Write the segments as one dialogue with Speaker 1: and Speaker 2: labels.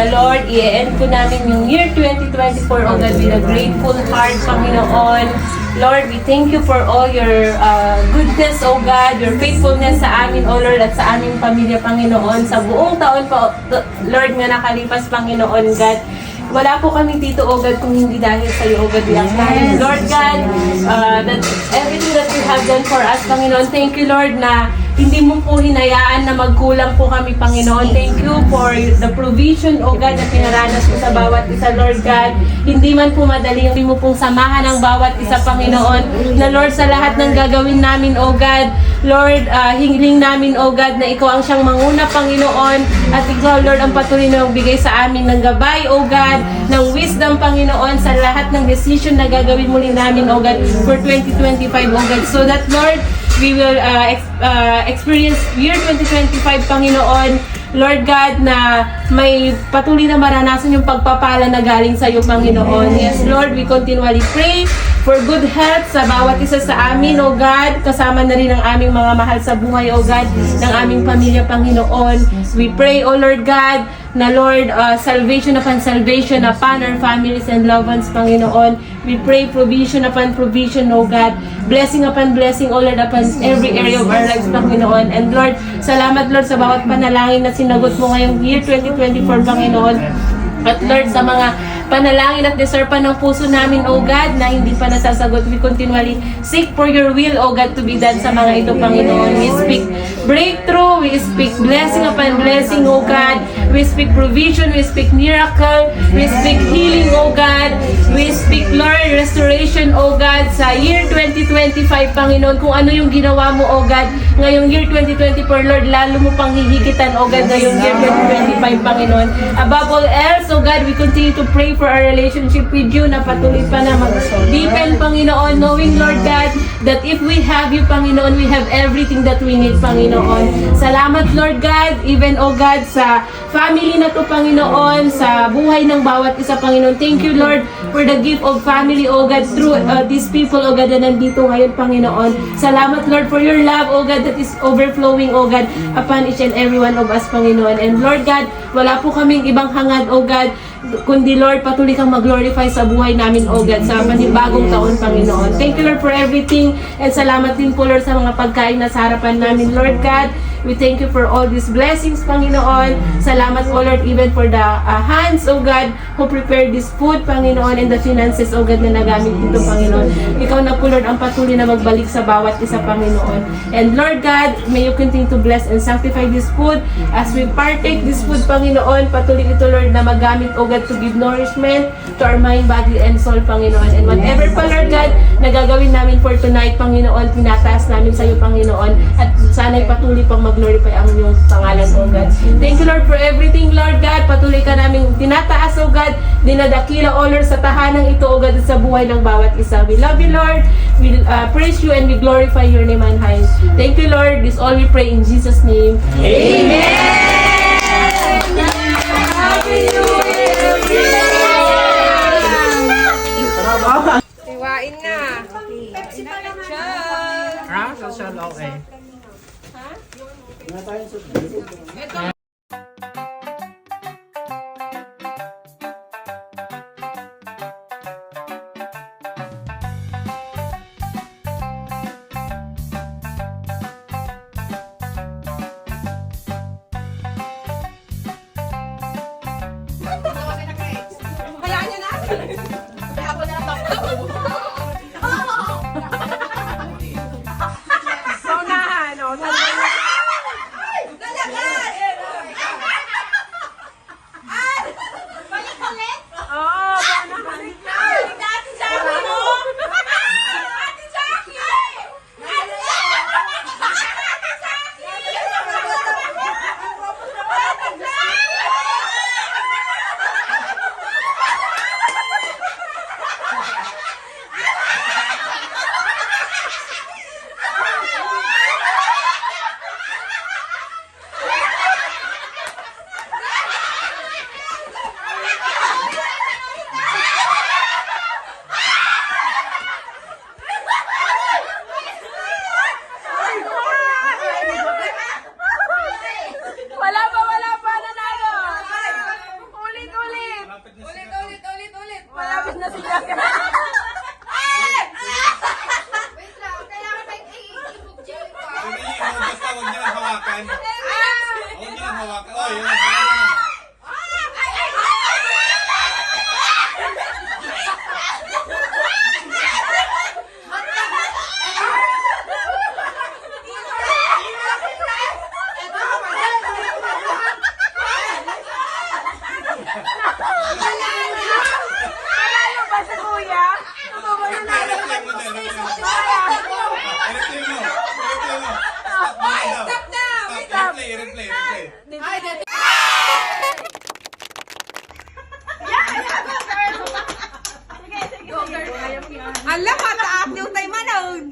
Speaker 1: na Lord, i-end po namin yung year 2024, oh God, with a grateful heart, Panginoon. Lord, we thank you for all your goodness, oh God, your faithfulness sa amin, oh Lord, at sa aming pamilya, Panginoon. Sa buong taon po, Lord, nga nakalipas, Panginoon God. Wala po kami dito, oh God, kung hindi dahil sa iyo, oh God, we acknowledge, Lord God, that everything that you have done for us, Panginoon. Thank you, Lord, na hindi mo po hinayaan na magkulang po kami, Panginoon. Thank you for the provision, oh God, na pinaranas mo sa bawat isa, Lord God. Hindi man po madali, hindi mo pong samahan ang bawat isa, Panginoon. Na Lord, sa lahat ng gagawin namin, oh God, Lord, hiling namin, oh God, na ikaw ang siyang manguna, Panginoon. At ikaw, Lord, ang patuloy na magbigay sa amin ng gabay, oh God, ng wisdom, Panginoon, sa lahat ng decision na gagawin muli namin, oh God, for 2025, oh God. So that, Lord, we will experience year 2025, Panginoon, Lord God, na may patuloy na maranasan yung pagpapala na galing sa iyo, Panginoon. Yes, Lord, we continually pray for good health sa bawat isa sa amin, O God. Kasama na rin ang aming mga mahal sa buhay, O God, ng aming pamilya, Panginoon. We pray, O Lord God, na Lord, salvation upon salvation upon our families and loved ones, Panginoon. We pray provision upon provision, O God. Blessing upon blessing, O Lord, upon every area of our lives, Panginoon. And Lord, salamat, Lord, sa bawat panalangin na sinagot mo ngayong year 2024, Panginoon. At Lord, sa mga panalangin at desire pa ng puso namin, O God, na hindi pa nasasagot, we continually seek for your will, O God, to be done sa mga ito, Panginoon. We speak breakthrough, we speak blessing upon blessing, O God. We speak provision, we speak miracle, we speak healing, O God. We speak, Lord, restoration, O God, sa year 2025, Panginoon. Kung ano yung ginawa mo, O God, ngayong year 2024, Lord, lalo mo pang hihigitan, O God, ngayong year 2025, Panginoon. Above all else, O God, we continue to pray for our relationship with you na patuloy pa na mag-deepen, Panginoon, knowing, Lord God, that if we have you, Panginoon, we have everything that we need, Panginoon. Salamat, Lord God, even, O God, sa family na to, Panginoon, sa buhay ng bawat isa, Panginoon. Thank you, Lord, for the gift of family, O God, through these people, O God, na nandito ngayon, Panginoon. Salamat, Lord, for your love, O God, that is overflowing, O God, upon each and every one of us, Panginoon. And Lord God, wala po kaming ibang hangad, O God, kundi Lord, patuloy kang mag-glorify sa buhay namin, O God, sa panibagong taon, Panginoon. Thank you, Lord, for everything. And salamat din po, Lord, sa mga pagkain na sa harapan namin, Lord God. We thank you for all these blessings, Panginoon. Salamat, O Lord, even for the hands, O God, who prepared this food, Panginoon, and the finances, O God, na nagamit dito, Panginoon. Ikaw na po, Lord, ang patuloy na magbalik sa bawat isa, Panginoon. And Lord God, may you continue to bless and sanctify this food. As we partake this food, Panginoon, patuloy ito, Lord, na magamit, O God, to give nourishment to our mind, body, and soul, Panginoon. And whatever pa, Lord God, na gagawin namin for tonight, Panginoon, tinataas namin sa iyo, Panginoon. At sana'y patuloy pang mag-glorify ang iyong pangalan, O God. Thank you, Lord, for everything, Lord God. Patuloy ka namin tinataas, O God. Dinadakila, O Lord, sa tahanang ito, O God, at sa buhay ng bawat isa. We love you, Lord. We praise you and we glorify your name and high. Thank you, Lord. This all we pray in Jesus' name. Amen!
Speaker 2: Iwain na. Pepsi pa lang.
Speaker 3: Social, okay.
Speaker 2: na sila.
Speaker 4: Wait lang, kailangan may i-book pa.
Speaker 5: Hindi, basta huwag niyo lang hawakan. Huwag niyo lang hawakan. Oh, yun. Yun.
Speaker 2: Panalo ba sa kuya?
Speaker 5: I-replay mo din. I-replay mo. I-replay mo. Stop na. Stop. I-replay.
Speaker 2: Alam, mataak niyo tayo manood.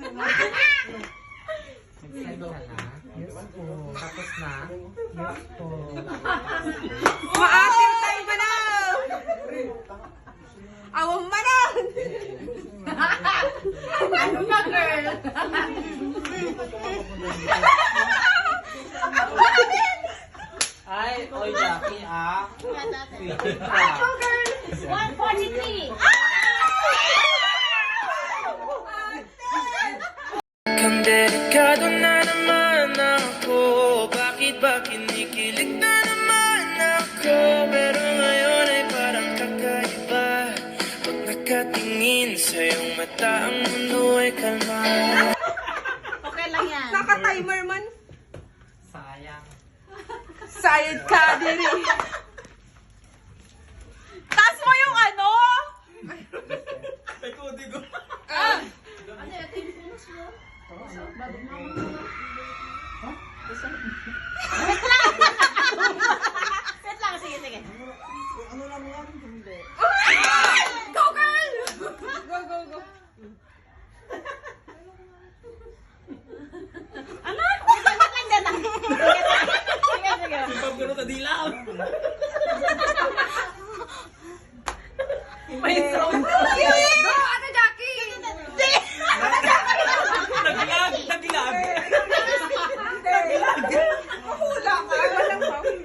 Speaker 3: Tapos na. Yes po.
Speaker 2: Maasim tayo manood. Awang manood.
Speaker 4: Ano ba, girl?
Speaker 3: Ay, oy, Jackie, ah. Sweetie ka.
Speaker 4: Girl, 143.
Speaker 6: Kang delikado na naman ako. Bakit ba kinikilig na naman ako? Pero ngayon ay parang kakaiba. Pag nakatingin sa iyong mata, ang mundo ay kalma.
Speaker 4: Okay lang yan.
Speaker 2: Naka-timer man.
Speaker 3: Sayang.
Speaker 2: Sayad ka, diri. Taas mo yung ano?
Speaker 4: Wait lang, sige.
Speaker 2: Go, girl! Go.
Speaker 4: Ano? Wait lang dyan ah. Sige.
Speaker 3: Pagkano na dilaw.
Speaker 2: May sound. Go, ano, Jackie?
Speaker 3: Naglag.
Speaker 2: Mahula ka. Walang sound.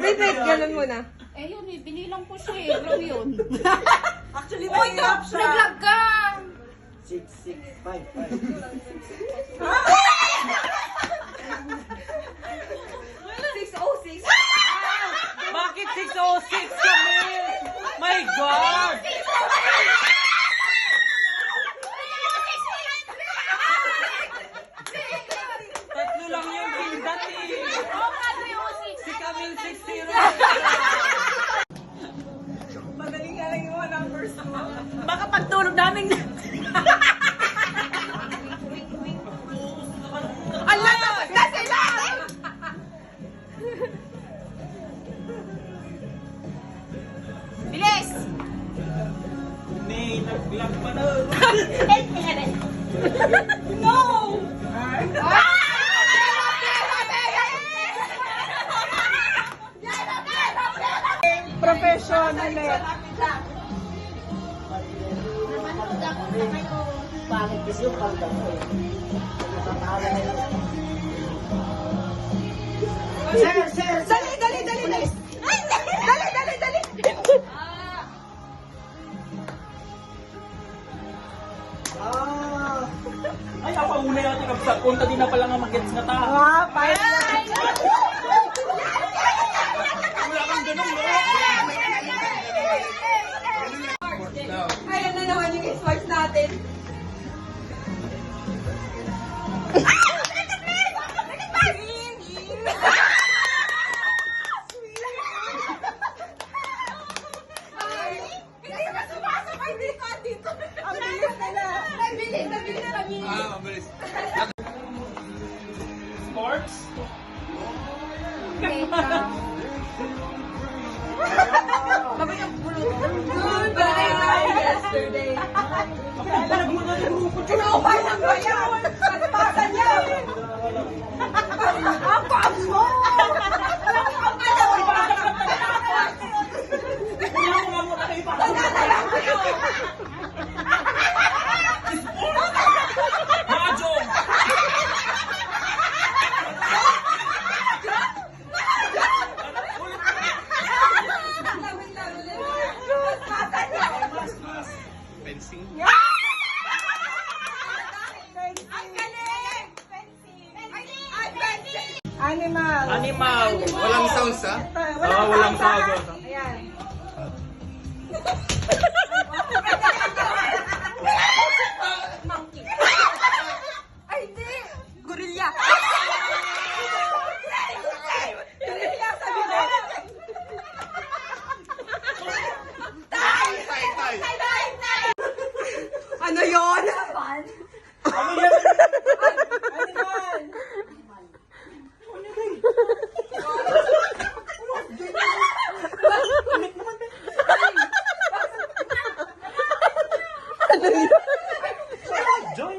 Speaker 2: Wait, ganun muna.
Speaker 4: Eh yun eh, binilang ko siya eh. Bro yun.
Speaker 2: Actually, mahirap siya.
Speaker 4: Naglag ka!
Speaker 2: 606.
Speaker 3: Bakit 606 kami? My God! Tatlo lang yung pindat eh.
Speaker 4: Oo nga, 306.
Speaker 3: Si Camille 60.
Speaker 2: Magaling ka lang yung mga numbers mo.
Speaker 3: Baka pagtulog namin.
Speaker 2: Allah, tapos na sila!
Speaker 4: Bilis!
Speaker 3: May naglag pa na.
Speaker 2: No! Professional eh. Dali! Ay, dali!
Speaker 3: Ay, ako una natin kapsa. Punta din na pala nga mag-gets nga ta.
Speaker 2: Ah, fine.
Speaker 3: Wala kang ganun, no?
Speaker 2: Ayan na naman yung Xbox natin. Hindi na sumasabay dito. Ang bilis nila. Nabilis.
Speaker 5: Ah, mabilis.
Speaker 3: Sports?
Speaker 2: Goodbye yesterday. Inuupay ng bayan. Pagpasa niya. Ang pag mo.
Speaker 3: Mahjong!
Speaker 2: Pagpasa niya.
Speaker 3: halimaw.
Speaker 5: Walang sounds, ha?
Speaker 3: Walang sago.
Speaker 2: Ayan. Monkey. Ay, hindi. Gorilla. Gorilla, sabi mo.
Speaker 5: Tay, tay.
Speaker 2: Ano yun?
Speaker 3: Ano yan?
Speaker 2: Animal.
Speaker 3: Joy?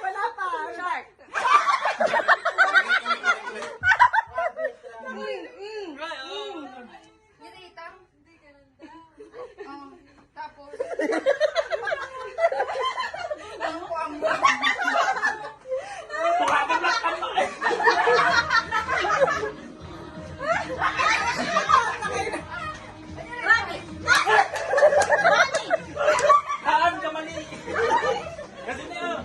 Speaker 2: Wala pa. Shark.
Speaker 3: Haan ka mali. Kasi na yun.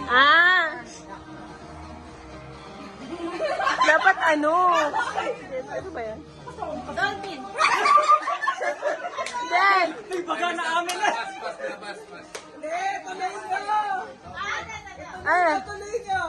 Speaker 1: Ah! Dapat ano? Ano ba yan?
Speaker 4: Dolphin.
Speaker 1: Then!
Speaker 3: Ay, baga na amin na.
Speaker 5: Pas.
Speaker 2: Hindi, tuloy nyo.
Speaker 1: Ah!
Speaker 2: Tuloy nyo.